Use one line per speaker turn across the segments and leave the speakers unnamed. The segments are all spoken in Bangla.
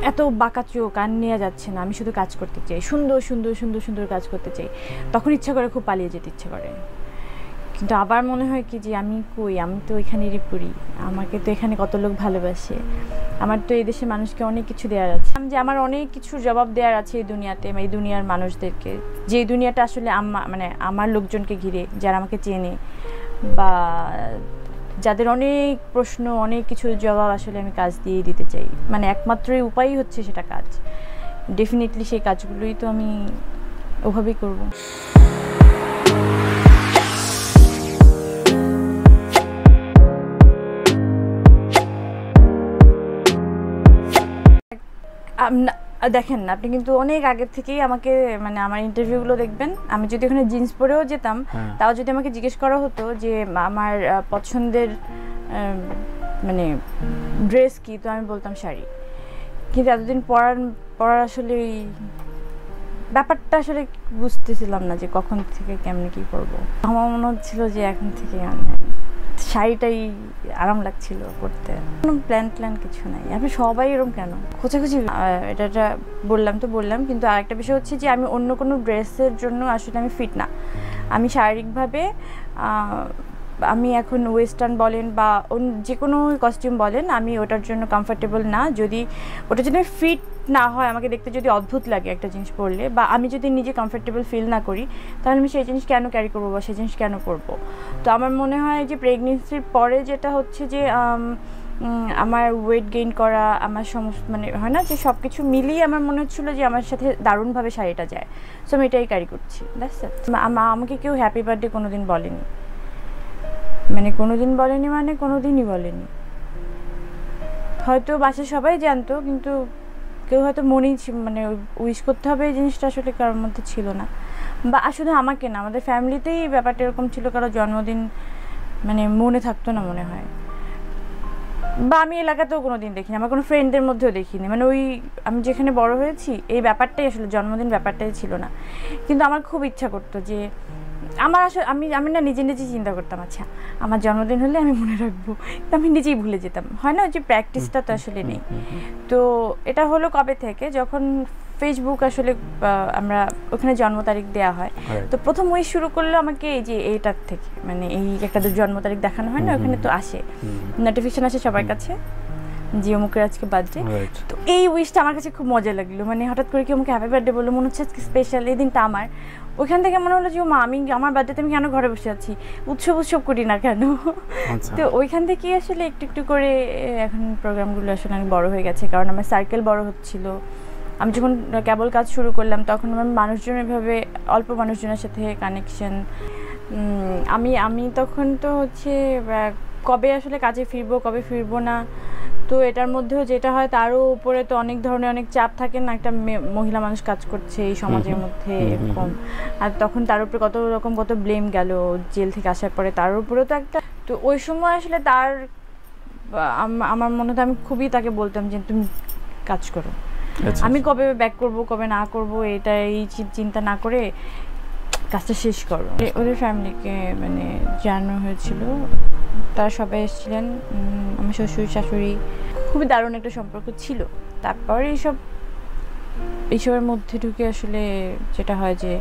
এত বাঁকা চোখ আর নেওয়া যাচ্ছে না, আমি শুধু কাজ করতে চাই, সুন্দর সুন্দর সুন্দর সুন্দর কাজ করতে চাই। তখন ইচ্ছা করে খুব পালিয়ে যেতে ইচ্ছা করে, কিন্তু আবার মনে হয় কি যে আমি কই, আমি তো এখানেরই পড়ি, আমাকে তো এখানে কত লোক ভালোবাসে, আমার তো এই দেশে মানুষকে অনেক কিছু দেওয়ার আছে, যে আমার অনেক কিছুর জবাব দেওয়ার আছে এই দুনিয়াতে, এই দুনিয়ার মানুষদেরকে, যে দুনিয়াটা আসলে আমার লোকজনকে ঘিরে, যারা আমাকে চেনে বা যাদের অনেক প্রশ্ন, অনেক কিছুর জবাব আসলে আমি কাজ দিয়েই দিতে চাই। মানে একমাত্রই উপায়ই হচ্ছে সেটা কাজ। ডেফিনেটলি সেই কাজগুলোই তো আমি ওভাবেই করব। দেখেন, আপনি কিন্তু অনেক আগের থেকেই আমাকে, মানে আমার ইন্টারভিউগুলো দেখবেন, আমি যদি ওখানে জিন্স পরেও যেতাম, তাও যদি আমাকে জিজ্ঞেস করা হতো যে আমার পছন্দের মানে ড্রেস কি, তো আমি বলতাম শাড়ি। কিন্তু এতদিন পরার আসলে ব্যাপারটা আসলে বুঝতেছিলাম না যে কখন থেকে কেমনে কি করবো। আমার মনে হচ্ছিল যে এখন থেকে শাড়িটাই আরাম লাগছিল পরতে, কোনো প্ল্যান কিছু নাই। আপনি সবাই এরকম কেন খোঁজাখুঁজি, এটা বললাম, কিন্তু আরেকটা বিষয় হচ্ছে যে আমি অন্য কোনো ড্রেসের জন্য আসলে আমি ফিট না। আমি শারীরিকভাবে আমি এখন ওয়েস্টার্ন বলেন বা যে কোনো কস্টিউম বলেন, আমি ওটার জন্য কমফর্টেবল না। যদি ওটা যদি ফিট না হয়, আমাকে দেখতে যদি অদ্ভুত লাগে একটা জিনিস পরলে, বা আমি যদি নিজে কমফর্টেবল ফিল না করি, তাহলে আমি সেই জিনিস কেন ক্যারি করবো বা সেই জিনিস কেন পরবো। তো আমার মনে হয় যে প্রেগনেন্সির পরে যেটা হচ্ছে যে আমার ওয়েট গেইন করা, আমার সমস্ত মানে হয় না যে সব কিছু মিলিয়ে আমার মনে হচ্ছিলো যে আমার সাথে দারুণভাবে শাড়িটা যায়। সো আমি এটাই ক্যারি করছি। That's it. আমাকে কেউ হ্যাপি বার্থডে কোনোদিন বলেনি, মানে কোনোদিন বলেনি, মানে কোনোদিনই বলেনি। হয়তো বাসায় সবাই জানতো, কিন্তু কেউ হয়তো মনেই মানে উইশ করতে হবে এই জিনিসটা আসলে কারোর মধ্যে ছিল না। বা শুধু আমাকে না, আমাদের ফ্যামিলিতেই ব্যাপারটা এরকম ছিল, কারো জন্মদিন মানে মনে থাকতো না মনে হয়। বা আমি এলাকাতেও কোনো দিন দেখিনি, আমার কোনো ফ্রেন্ডদের মধ্যেও দেখিনি। মানে আমি যেখানে বড় হয়েছি এই ব্যাপারটাই আসলে জন্মদিন ব্যাপারটাই ছিল না। কিন্তু আমার খুব ইচ্ছা করতো যে আমার আসলে আমি না নিজে চিন্তা করতাম, আচ্ছা আমার জন্মদিন হলে আমি মনে রাখবো, তো আমি নিজেই ভুলে যেতাম। হয় না, যে প্র্যাকটিসটা তো আসলে নেই। তো এটা হলো কবে থেকে, যখন ফেসবুক আসলে আমরা ওখানে জন্ম তারিখ দেওয়া হয়, তো প্রথম উইশ শুরু করলো আমাকে এই যে এইটার থেকে, মানে এই একটা জন্ম তারিখ দেখানো হয় না, ওখানে তো আসে নোটিফিকেশন আসে সবার কাছে যে অমুকের আজকে বার্থডে। তো এই উইশটা আমার কাছে খুব মজা লাগলো, মানে হঠাৎ করে কি আমাকে হ্যাপি বার্থডে বললো, মনে হচ্ছে আজকে স্পেশাল, এই দিনটা আমার। ওইখান থেকে মনে হলো যে মা, আমি আমার বার্থডেতে আমি কেন ঘরে বসে আছি, উৎসব করি না কেন। তো ওইখান থেকেই আসলে একটু একটু করে এখন প্রোগ্রামগুলো আসলে অনেক বড় হয়ে গেছে, কারণ আমার সার্কেল বড় হচ্ছিল। আমি যখন কেবল কাজ শুরু করলাম, তখন আমার মানুষজন এভাবে অল্প মানুষজনের সাথে কানেকশন। আমি তখন তো হচ্ছে কবে আসলে কাজে ফিরবো, কবে ফিরবো না, তো এটার মধ্যেও যেটা হয় তারও উপরে তো অনেক ধরনের অনেক চাপ থাকে না, একটা মহিলা মানুষ কাজ করছে এই সমাজের মধ্যে এরকম। আর তখন তার উপরে কত ব্লেম গেল জেল থেকে আসার পরে, তার উপরেও তো একটা। তো ওই সময় আসলে আমার মনে হয় আমি খুবই তাকে বলতাম যে তুমি কাজ করো, আমি কবে ব্যাক করব কবে না করব এটা এই চিন্তা না করে কাজটা শেষ করো। ওদের ফ্যামিলিকে মানে জানানো হয়েছিল, তারা সবাই এসেছিলেন, আমার শ্বশুর শাশুড়ি, খুবই দারুণ একটা সম্পর্ক ছিল। তারপর এইসবের মধ্যে ঢুকে আসলে যেটা হয় যে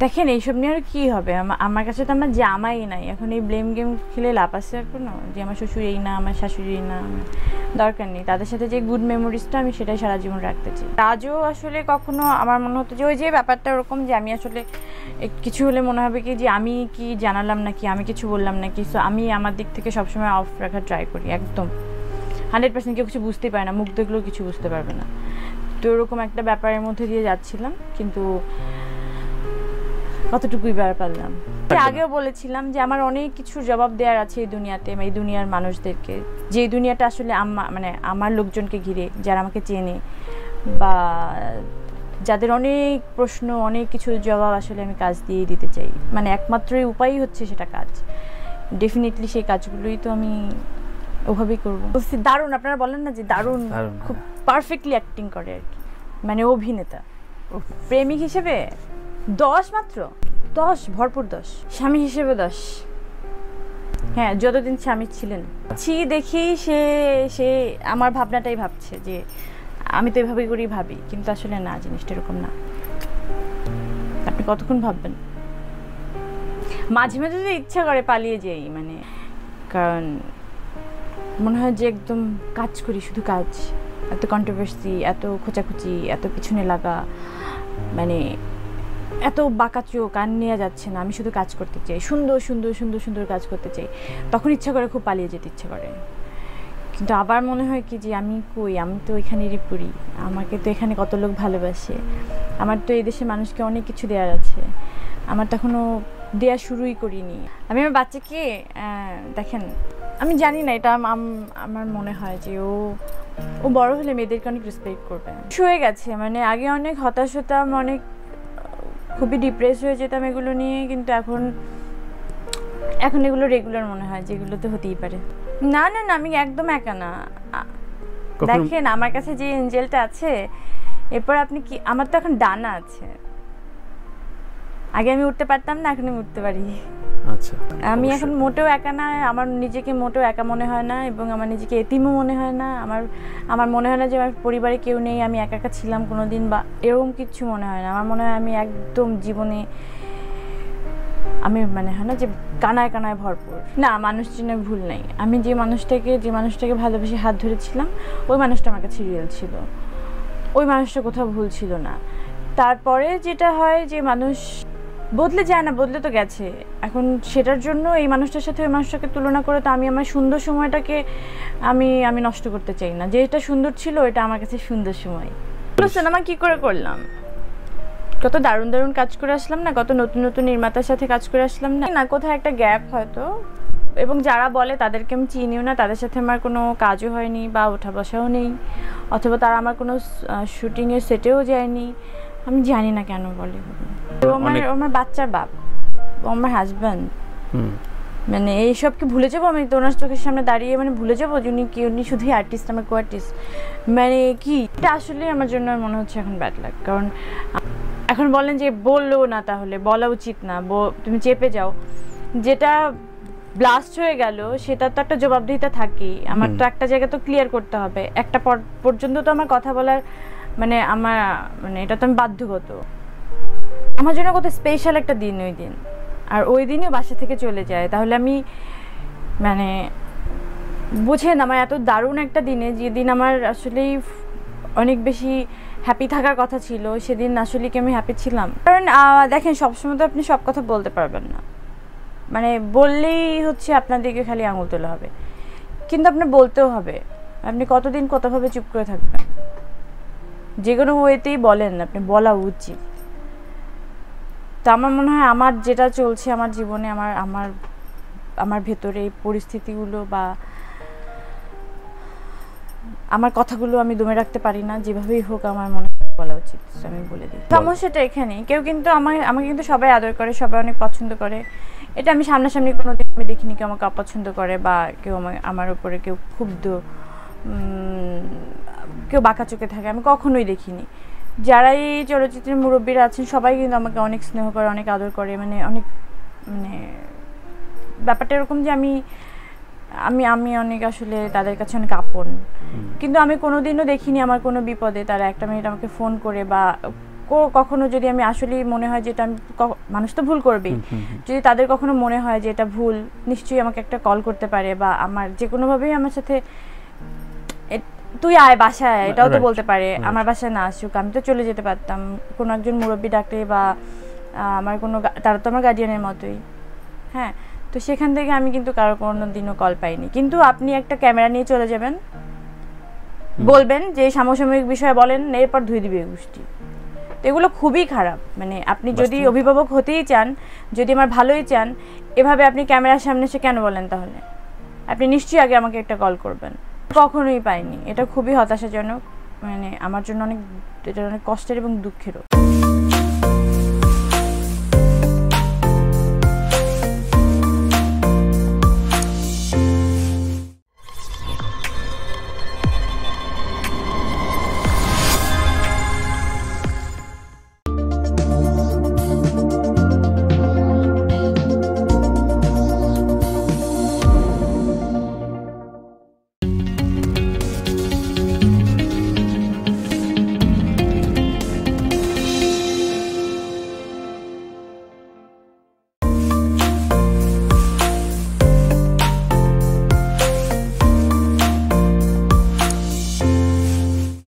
দেখেন এইসব নিয়ে আর কী হবে, আমার কাছে তো আমার জামাই নাই, এখন এই ব্লেম গেম খেলে লাভ আছে আর কোনো, যে আমার শ্বশুর এই না, আমার শাশুড়ি এই না, দরকার নেই। তাদের সাথে যে গুড মেমোরিজটা আমি সেটাই সারা জীবন রাখতে চাই। আজও আসলে কখনো আমার মনে হতো যে ওই যে ব্যাপারটা ওরকম যে আমি আসলে কিছু হলে মনে হবে কি যে আমি কি জানালাম নাকি, আমি কিছু বললাম নাকি। সো আমি আমার দিক থেকে সবসময় অফ রাখার ট্রাই করি, একদম 100% কেউ কিছু বুঝতেই পারে না, মুখ দেখলেও কিছু বুঝতে পারবে না। তো এরকম একটা ব্যাপারের মধ্যে দিয়ে যাচ্ছিলাম, কিন্তু কতটুকুই বার পারলাম। আগেও বলেছিলাম যে আমার অনেক কিছুর জবাব দেওয়ার আছে এই দুনিয়াতে, এই দুনিয়ার মানুষদেরকে, যে দুনিয়াটা আসলে আমার লোকজনকে ঘিরে, যারা আমাকে চেনে বা যাদের অনেক প্রশ্ন, অনেক কিছুর জবাব আসলে আমি কাজ দিয়েই দিতে চাই। মানে একমাত্রই উপায়ই হচ্ছে সেটা কাজ। ডেফিনেটলি সেই কাজগুলোই তো আমি ওভাবেই করবো। দারুণ, আপনারা বলেন না যে দারুণ, খুব পারফেক্টলি অ্যাক্টিং করে আর কি, মানে অভিনেতা। প্রেমিক হিসেবে 10 মাত্র, 10 ভরপুর 10, স্বামী হিসেবে 10, হ্যাঁ, যতদিন স্বামী ছিলেন দেখি সে সে আমার ভাবনাটাই ভাবছে যে আমি তো এভাবেই করেই ভাবি, কিন্তু আসলে না, জিনিসটা এরকম না। আপনি কতক্ষণ ভাববেন? মাঝে মাঝে যদি ইচ্ছা করে পালিয়ে যাই, মানে কারণ মনে হয় যে একদম কাজ করি, শুধু কাজ, এত কন্ট্রোভার্সি, এত খোঁচাখুচি, এত পিছনে লাগা, মানে এত বাঁকা চোখ আর নেওয়া যাচ্ছে না। আমি শুধু কাজ করতে চাই, সুন্দর সুন্দর সুন্দর সুন্দর কাজ করতে চাই। তখন ইচ্ছা করে খুব পালিয়ে যেতে ইচ্ছা করে, কিন্তু আবার মনে হয় কি যে আমি কই, আমি তো এখানেরই পড়ি, আমাকে তো এখানে কত লোক ভালোবাসে, আমার তো এই দেশে মানুষকে অনেক কিছু দেওয়ার আছে, আমার তো এখনও দেওয়া শুরুই করিনি। আমি আমার বাচ্চাকে দেখেন, আমি জানি না, এটা আমার মনে হয় যে ও বড় হলে মেয়েদেরকে অনেক রেসপেক্ট করবে। শুয়ে গেছে, মানে আগে অনেক হতাশ হতাম, অনেক খুবই ডিপ্রেস হয়ে যেতাম এগুলো নিয়ে, কিন্তু এখন এগুলো রেগুলার মনে হয় যে এগুলো তো হতেই পারে। না না না, আমি একদম একা না। দেখেন আমার কাছে যে এঞ্জেলটা আছে, এরপর আপনি কি, আমার তো এখন ডানা আছে। আগে আমি উঠতে পারতাম না, এখন আমি উঠতে পারি।
আচ্ছা,
আমি এখন মোটেও একা না, আমার নিজেকে মোটেও একা মনে হয় না, এবং আমার নিজেকে এতিমও মনে হয় না। আমার মনে হয় না যে আমার পরিবারে কেউ নেই, আমি একা একা ছিলাম কোনোদিন, বা এরকম কিছু মনে হয় না। আমার মনে হয় আমি একদম জীবনে, আমি মানে হয় না যে কানায় কানায় ভরপুর। না, মানুষ চিনে ভুল নেই। আমি যে মানুষটাকে ভালোবেসে হাত ধরেছিলাম, ওই মানুষটা আমার কাছে রিয়েল ছিল, ওই মানুষটা কোথাও ভুল ছিল না। তারপরে যেটা হয় যে মানুষ বদলে যায় না, বদলে তো গেছে। এখন সেটার জন্য এই মানুষটার সাথে ওই মানুষটাকে তুলনা করে তো আমি আমার সুন্দর সময়টাকে আমি নষ্ট করতে চাই না। যেটা সুন্দর ছিল এটা আমার কাছে সুন্দর সময়। সিনেমা কি করে করলাম, কত দারুণ দারুণ কাজ করে আসলাম না, কত নতুন নতুন নির্মাতার সাথে কাজ করে আসলাম না, কোথাও একটা গ্যাপ হয়তো, এবং যারা বলে তাদেরকে আমি চিনিও না, তাদের সাথে আমার কোনো কাজও হয়নি বা ওঠা বসাও নেই, অথবা তারা আমার কোনো শুটিংয়ের সেটেও যায়নি। আমি জানি না কেন বলে। আমার বাচ্চার বাপ, আমার হাজব্যান্ড, মানে এইসবকে ভুলে যাবো আমি তো ওনার চোখের সামনে দাঁড়িয়ে, মানে ভুলে যাবো যে উনি শুধুই আর্টিস্ট, আমার কো আর্টিস্ট, মানে কি এটা আসলে আমার জন্য মনে হচ্ছে এখন ব্যাড লাগ। কারণ এখন বলেন যে বললো না, তাহলে বলা উচিত না, তুমি চেপে যাও, যেটা ব্লাস্ট হয়ে গেল সেটা তো একটা জবাবদিহিতা থাকেই, আমার তো একটা জায়গা তো ক্লিয়ার করতে হবে, একটা পর্যন্ত তো আমার কথা বলার মানে এটা তো আমি বাধ্যগত। আমার জন্য কত স্পেশাল একটা দিন ওই দিন, আর ওই দিনও বাসা থেকে চলে যায়, তাহলে আমি মানে বুঝেন আমার এত দারুণ একটা দিনে, যেদিন আমার আসলেই অনেক বেশি হ্যাপি থাকার কথা ছিল, সেদিন আসলে কি আমি হ্যাপি ছিলাম? কারণ দেখেন, সবসময় তো আপনি সব কথা বলতে পারবেন না, মানে বললেই হচ্ছে আপনাদেরকে খালি আঙুল তোলা হবে, কিন্তু আপনার বলতেও হবে। আপনি কতদিন কতভাবে চুপ করে থাকবেন? যে কোনো ওয়েতেই বলেন, আপনি বলা উচিত। তো আমার মনে হয় আমার যেটা চলছে আমার জীবনে, আমার ভেতরে এই পরিস্থিতিগুলো বা আমার কথাগুলো আমি দমে রাখতে পারি না, যেভাবেই হোক আমার মনে বলা উচিত, আমি বলে দিই। সমস্যাটা এখানেই, কেউ কিন্তু আমাকে কিন্তু সবাই আদর করে, সবাই অনেক পছন্দ করে, এটা আমি সামনাসামনি কোনোদিন আমি দেখিনি কেউ আমাকে অপছন্দ করে, বা কেউ আমার উপরে কেউ ক্ষুব্ধ, কেউ বাঁকা চোখে থাকে, আমি কখনোই দেখিনি। যারা এই চলচ্চিত্রের মুরব্বীরা আছেন সবাই কিন্তু আমাকে অনেক স্নেহ করে, অনেক আদর করে, মানে অনেক, মানে ব্যাপারটা এরকম যে আমি অনেক আসলে তাদের কাছে অনেক আপন, কিন্তু আমি কোনোদিনও দেখিনি আমার কোনো বিপদে তারা একটা মিনিট আমাকে ফোন করে, বা কখনো যদি আমি আসলে মনে হয় যে এটা আমি, মানুষ তো ভুল করবেই, যদি তাদের কখনো মনে হয় যে এটা ভুল, নিশ্চয়ই আমাকে একটা কল করতে পারে, বা আমার যে কোনোভাবেই আমার সাথে তুই আয় বাসায়, এটাও তো বলতে পারে। আমার বাসায় না আসুক, আমি তো চলে যেতে পারতাম, কোনো একজন মুরব্বী ডাকলে, বা আমার কোনো, তারা তো আমার গার্ডিয়ানের মতোই, হ্যাঁ। তো সেখান থেকে আমি কিন্তু কারো কোনো দিনও কল পাইনি। কিন্তু আপনি একটা ক্যামেরা নিয়ে চলে যাবেন, বলবেন যে সমসাময়িক বিষয়ে বলেন, এরপর ধুয়ে দিবে গোষ্ঠী। তো এগুলো খুবই খারাপ। মানে আপনি যদি অভিভাবক হতেই চান, যদি আমার ভালোই চান, এভাবে আপনি ক্যামেরার সামনে এসে কেন বলেন? তাহলে আপনি নিশ্চয়ই আগে আমাকে একটা কল করবেন। কখনোই পাইনি, এটা খুবই হতাশাজনক, মানে আমার জন্য অনেক, এটা অনেক কষ্টের এবং দুঃখেরও।